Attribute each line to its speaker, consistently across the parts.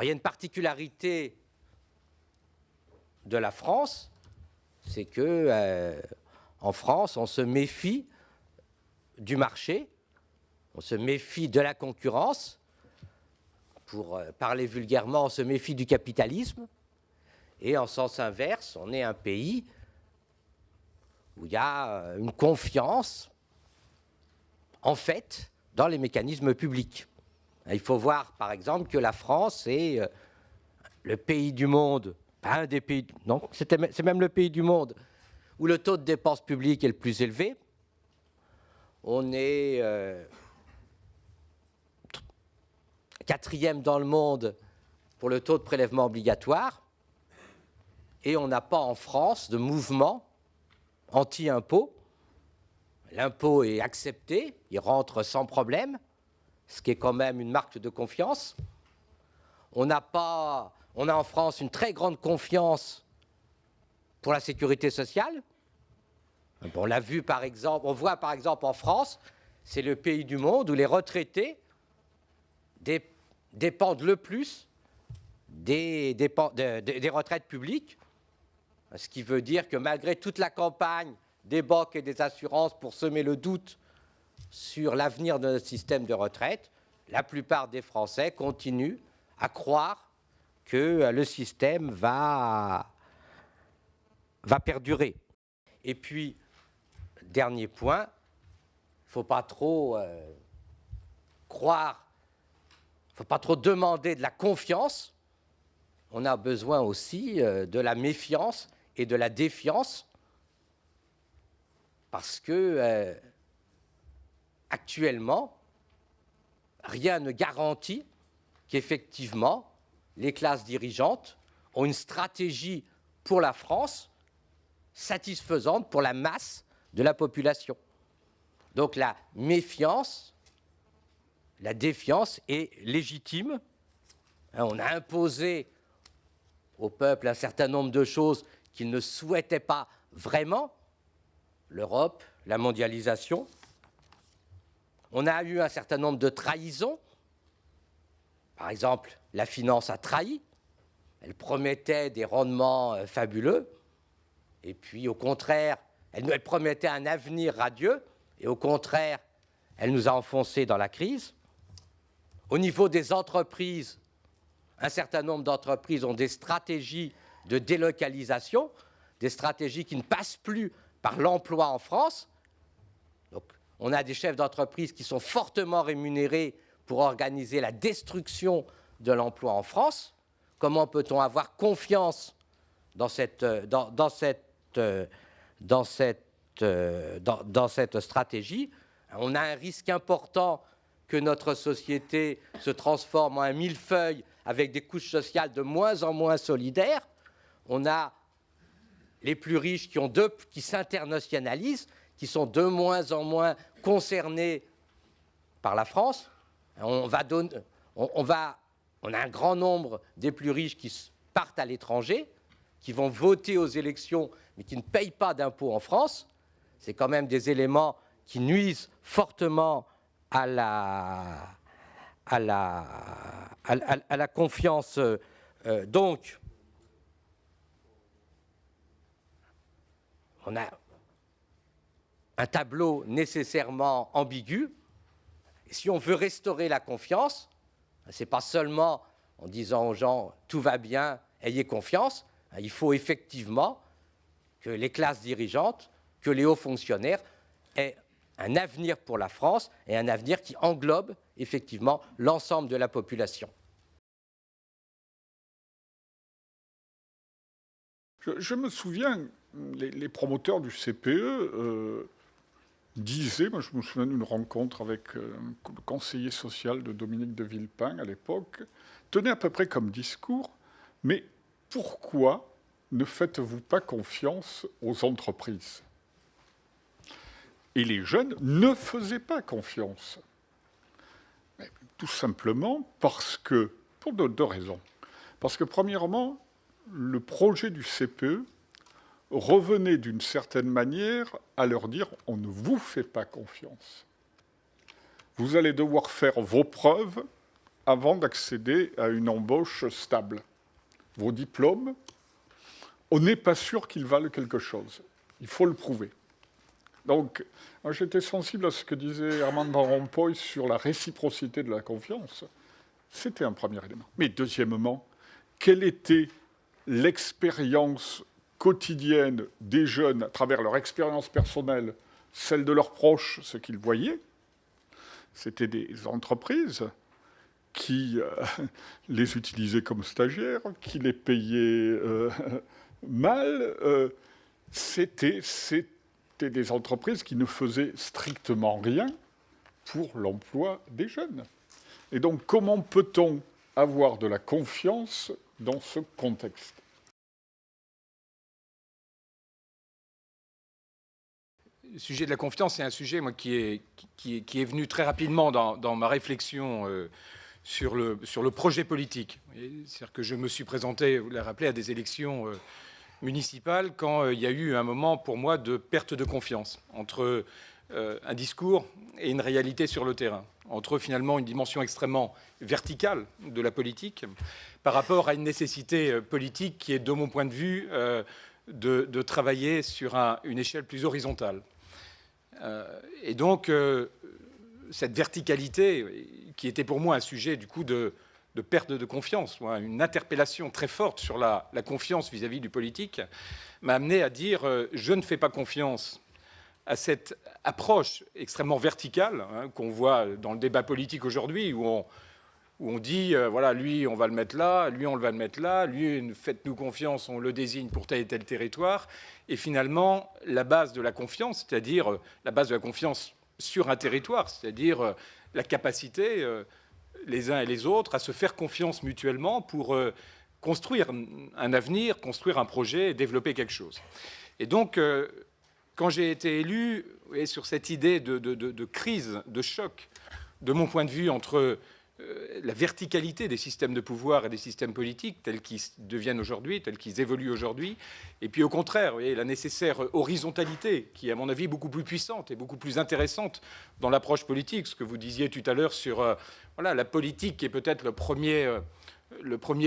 Speaker 1: Alors, il y a une particularité de la France, c'est que en France, on se méfie du marché, on se méfie de la concurrence. Pour parler vulgairement, on se méfie du capitalisme. Et en sens inverse, on est un pays où il y a une confiance, en fait, dans les mécanismes publics. Il faut voir, par exemple, que la France est le pays du monde, pas un des pays, non, c'est même le pays du monde où le taux de dépenses publiques est le plus élevé. On est quatrième dans le monde pour le taux de prélèvement obligatoire. Et on n'a pas en France de mouvement anti-impôt. L'impôt est accepté, il rentre sans problème, ce qui est quand même une marque de confiance. On a en France une très grande confiance pour la sécurité sociale. On l'a vu par exemple, on voit par exemple en France, c'est le pays du monde où les retraités dépendent le plus des retraites publiques, ce qui veut dire que malgré toute la campagne des banques et des assurances pour semer le doute sur l'avenir de notre système de retraite, la plupart des Français continuent à croire que le système va perdurer. Et puis, dernier point, il ne faut pas trop croire, il ne faut pas trop demander de la confiance. On a besoin aussi de la méfiance et de la défiance, parce que actuellement, rien ne garantit qu'effectivement, les classes dirigeantes ont une stratégie pour la France satisfaisante pour la masse de la population. Donc la méfiance, la défiance est légitime. On a imposé au peuple un certain nombre de choses qu'il ne souhaitait pas vraiment, l'Europe, la mondialisation. On a eu un certain nombre de trahisons. Par exemple, la finance a trahi. Elle promettait des rendements fabuleux. Et puis, au contraire, elle promettait un avenir radieux. Et au contraire, elle nous a enfoncés dans la crise. Au niveau des entreprises, un certain nombre d'entreprises ont des stratégies de délocalisation, des stratégies qui ne passent plus par l'emploi en France. Donc, on a des chefs d'entreprise qui sont fortement rémunérés pour organiser la destruction de l'emploi en France. Comment peut-on avoir confiance dans cette stratégie? On a un risque important que notre société se transforme en un millefeuille avec des couches sociales de moins en moins solidaires. On a les plus riches qui s'internationalisent, qui sont de moins en moins concernés par la France. On a un grand nombre des plus riches qui partent à l'étranger, qui vont voter aux élections, mais qui ne payent pas d'impôts en France. C'est quand même des éléments qui nuisent fortement à la confiance. Donc, on a un tableau nécessairement ambigu. Et si on veut restaurer la confiance, ce n'est pas seulement en disant aux gens « tout va bien, ayez confiance ». Il faut effectivement que les classes dirigeantes, que les hauts fonctionnaires aient un avenir pour la France et un avenir qui englobe effectivement l'ensemble de la population.
Speaker 2: Je me souviens, les promoteurs du CPE disaient, moi je me souviens d'une rencontre avec le conseiller social de Dominique de Villepin à l'époque, tenait à peu près comme discours, mais pourquoi ne faites-vous pas confiance aux entreprises? Et les jeunes ne faisaient pas confiance. Mais tout simplement parce que, pour deux raisons. Parce que premièrement, le projet du CPE revenait d'une certaine manière à leur dire « on ne vous fait pas confiance. Vous allez devoir faire vos preuves avant d'accéder à une embauche stable. Vos diplômes, on n'est pas sûr qu'ils valent quelque chose. Il faut le prouver. Donc, j'étais sensible à ce que disait Herman Van Rompuy sur la réciprocité de la confiance. C'était un premier élément. Mais deuxièmement, quelle était l'expérience quotidienne des jeunes à travers leur expérience personnelle, celle de leurs proches, ce qu'ils voyaient? C'était des entreprises qui les utilisaient comme stagiaires, qui les payaient mal. C'était des entreprises qui ne faisaient strictement rien pour l'emploi des jeunes. Et donc, comment peut-on avoir de la confiance dans ce contexte?
Speaker 3: Le sujet de la confiance, c'est un sujet moi, qui est venu très rapidement dans ma réflexion sur le projet politique. C'est-à-dire que je me suis présenté, vous l'avez rappelé, à des élections municipales quand il y a eu un moment pour moi de perte de confiance entre un discours et une réalité sur le terrain, entre finalement une dimension extrêmement verticale de la politique par rapport à une nécessité politique qui est, de mon point de vue, de travailler sur une échelle plus horizontale. Et donc, cette verticalité, qui était pour moi un sujet du coup de perte de confiance, une interpellation très forte sur la confiance vis-à-vis du politique, m'a amené à dire je ne fais pas confiance à cette approche extrêmement verticale qu'on voit dans le débat politique aujourd'hui, où on dit, voilà, lui, on va le mettre là, lui, on va le mettre là, lui, faites-nous confiance, on le désigne pour tel et tel territoire. Et finalement, la base de la confiance, c'est-à-dire la base de la confiance sur un territoire, c'est-à-dire la capacité, les uns et les autres, à se faire confiance mutuellement pour construire un avenir, construire un projet, développer quelque chose. Et donc, quand j'ai été élu, sur cette idée de crise, de choc, de mon point de vue, entre la verticalité des systèmes de pouvoir et des systèmes politiques tels qu'ils deviennent aujourd'hui, tels qu'ils évoluent aujourd'hui, et puis au contraire, vous voyez, la nécessaire horizontalité qui est à mon avis beaucoup plus puissante et beaucoup plus intéressante dans l'approche politique, ce que vous disiez tout à l'heure sur voilà, la politique qui est peut-être le premier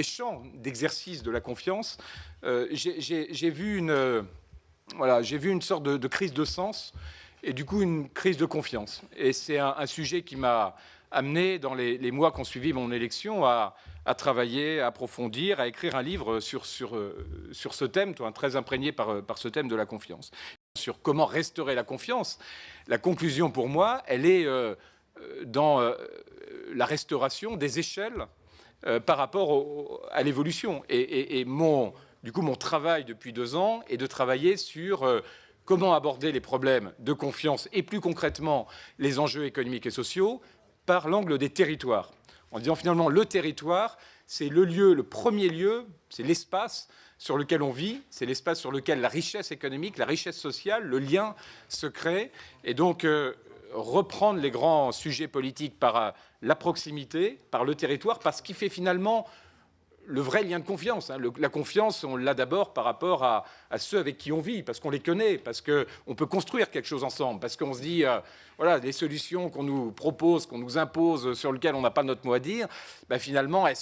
Speaker 3: champ d'exercice de la confiance. J'ai vu une sorte de crise de sens et du coup une crise de confiance, et c'est un sujet qui m'a amené dans les mois qui ont suivi mon élection à travailler, à approfondir, à écrire un livre sur ce thème, très imprégné par ce thème de la confiance. Sur comment restaurer la confiance, la conclusion pour moi, elle est dans la restauration des échelles par rapport à l'évolution. Et mon travail depuis 2 ans est de travailler sur comment aborder les problèmes de confiance et plus concrètement les enjeux économiques et sociaux par l'angle des territoires, en disant finalement le territoire, c'est le lieu, le premier lieu, c'est l'espace sur lequel on vit, c'est l'espace sur lequel la richesse économique, la richesse sociale, le lien se crée, et donc reprendre les grands sujets politiques par la proximité, par le territoire, par ce qui fait finalement le vrai lien de confiance. La confiance, on l'a d'abord par rapport à ceux avec qui on vit, parce qu'on les connaît, parce qu'on peut construire quelque chose ensemble, parce qu'on se dit, voilà, les solutions qu'on nous propose, qu'on nous impose, sur lesquelles on n'a pas notre mot à dire, ben finalement, elles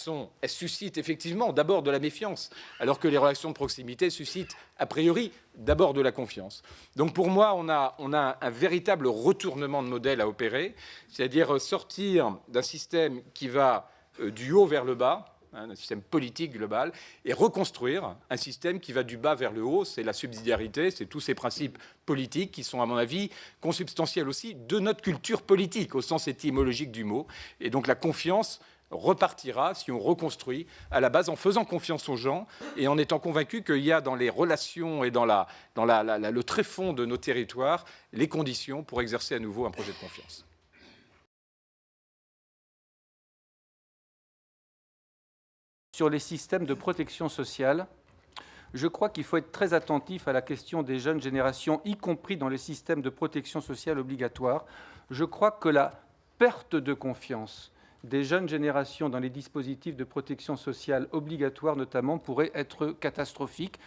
Speaker 3: suscitent effectivement d'abord de la méfiance, alors que les relations de proximité suscitent a priori d'abord de la confiance. Donc pour moi, on a un véritable retournement de modèle à opérer, c'est-à-dire sortir d'un système qui va du haut vers le bas, un système politique global, et reconstruire un système qui va du bas vers le haut. C'est la subsidiarité, c'est tous ces principes politiques qui sont, à mon avis, consubstantiels aussi de notre culture politique, au sens étymologique du mot. Et donc la confiance repartira si on reconstruit à la base en faisant confiance aux gens et en étant convaincu qu'il y a dans les relations et dans le tréfonds de nos territoires les conditions pour exercer à nouveau un projet de confiance.
Speaker 4: Sur les systèmes de protection sociale, je crois qu'il faut être très attentif à la question des jeunes générations, y compris dans les systèmes de protection sociale obligatoires. Je crois que la perte de confiance des jeunes générations dans les dispositifs de protection sociale obligatoires, notamment, pourrait être catastrophique.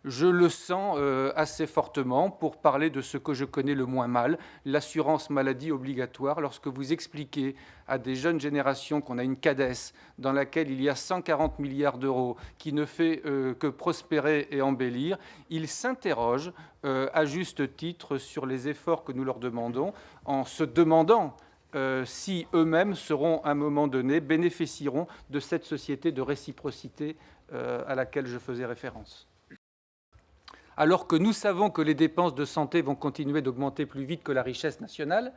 Speaker 4: je le sens assez fortement pour parler de ce que je connais le moins mal, l'assurance maladie obligatoire. Lorsque vous expliquez à des jeunes générations qu'on a une CADES dans laquelle il y a 140 milliards d'euros qui ne fait que prospérer et embellir, ils s'interrogent à juste titre sur les efforts que nous leur demandons en se demandant si eux-mêmes seront à un moment donné, bénéficieront de cette société de réciprocité à laquelle je faisais référence. Alors que nous savons que les dépenses de santé vont continuer d'augmenter plus vite que la richesse nationale.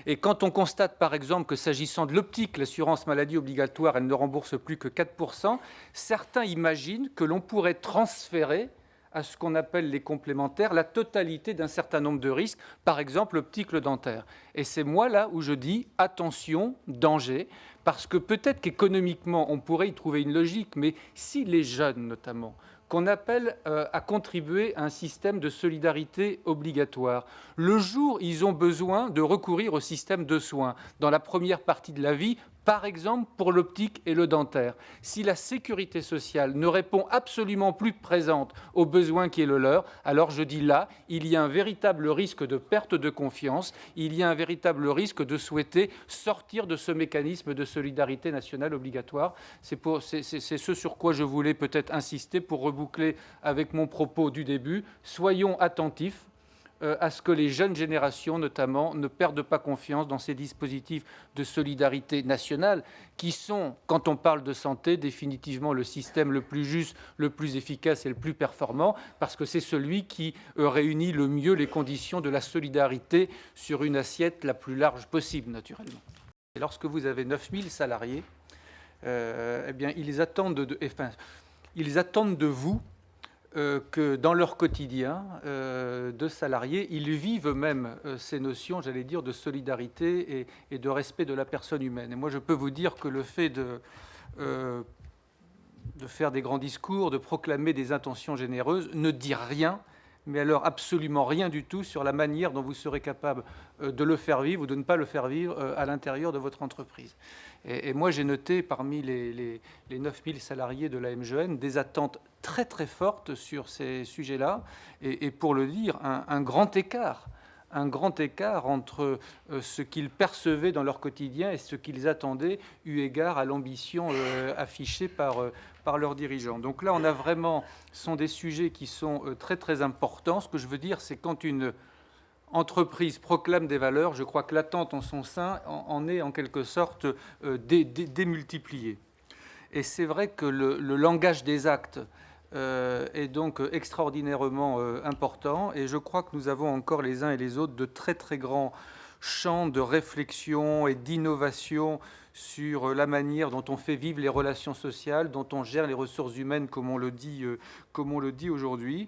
Speaker 4: Et quand on constate, par exemple, que s'agissant de l'optique, l'assurance maladie obligatoire, elle ne rembourse plus que 4%, certains imaginent que l'on pourrait transférer à ce qu'on appelle les complémentaires la totalité d'un certain nombre de risques, par exemple l'optique, le dentaire. Et c'est moi là où je dis attention, danger, parce que peut-être qu'économiquement on pourrait y trouver une logique, mais si les jeunes notamment, qu'on appelle à contribuer à un système de solidarité obligatoire. Le jour où ils ont besoin de recourir au système de soins dans la première partie de la vie, par exemple pour l'optique et le dentaire. Si la sécurité sociale ne répond absolument plus présente aux besoins qui est le leur, alors je dis là, il y a un véritable risque de perte de confiance, il y a un véritable risque de souhaiter sortir de ce mécanisme de solidarité nationale obligatoire. C'est ce sur quoi je voulais peut-être insister pour reboucler avec mon propos du début. Soyons attentifs à ce que les jeunes générations, notamment, ne perdent pas confiance dans ces dispositifs de solidarité nationale qui sont, quand on parle de santé, définitivement le système le plus juste, le plus efficace et le plus performant, parce que c'est celui qui réunit le mieux les conditions de la solidarité sur une assiette la plus large possible, naturellement. Et lorsque vous avez 9000 salariés, eh bien, ils attendent de vous que dans leur quotidien de salariés, ils vivent eux-mêmes ces notions, j'allais dire, de solidarité et de respect de la personne humaine. Et moi, je peux vous dire que le fait de faire des grands discours, de proclamer des intentions généreuses, ne dit rien, mais alors absolument rien du tout sur la manière dont vous serez capable de le faire vivre ou de ne pas le faire vivre à l'intérieur de votre entreprise. Et moi, j'ai noté parmi les 9000 salariés de la MGN des attentes très très fortes sur ces sujets-là, et pour le dire, un grand écart entre ce qu'ils percevaient dans leur quotidien et ce qu'ils attendaient eu égard à l'ambition affichée par leurs dirigeants. Donc là, on a vraiment, ce sont des sujets qui sont très très importants. Ce que je veux dire, c'est quand une entreprise proclame des valeurs, je crois que l'attente en son sein en est en quelque sorte démultipliée. Et c'est vrai que le langage des actes est donc extraordinairement important, et je crois que nous avons encore les uns et les autres de très très grands champs de réflexion et d'innovation sur la manière dont on fait vivre les relations sociales, dont on gère les ressources humaines, comme on le dit aujourd'hui.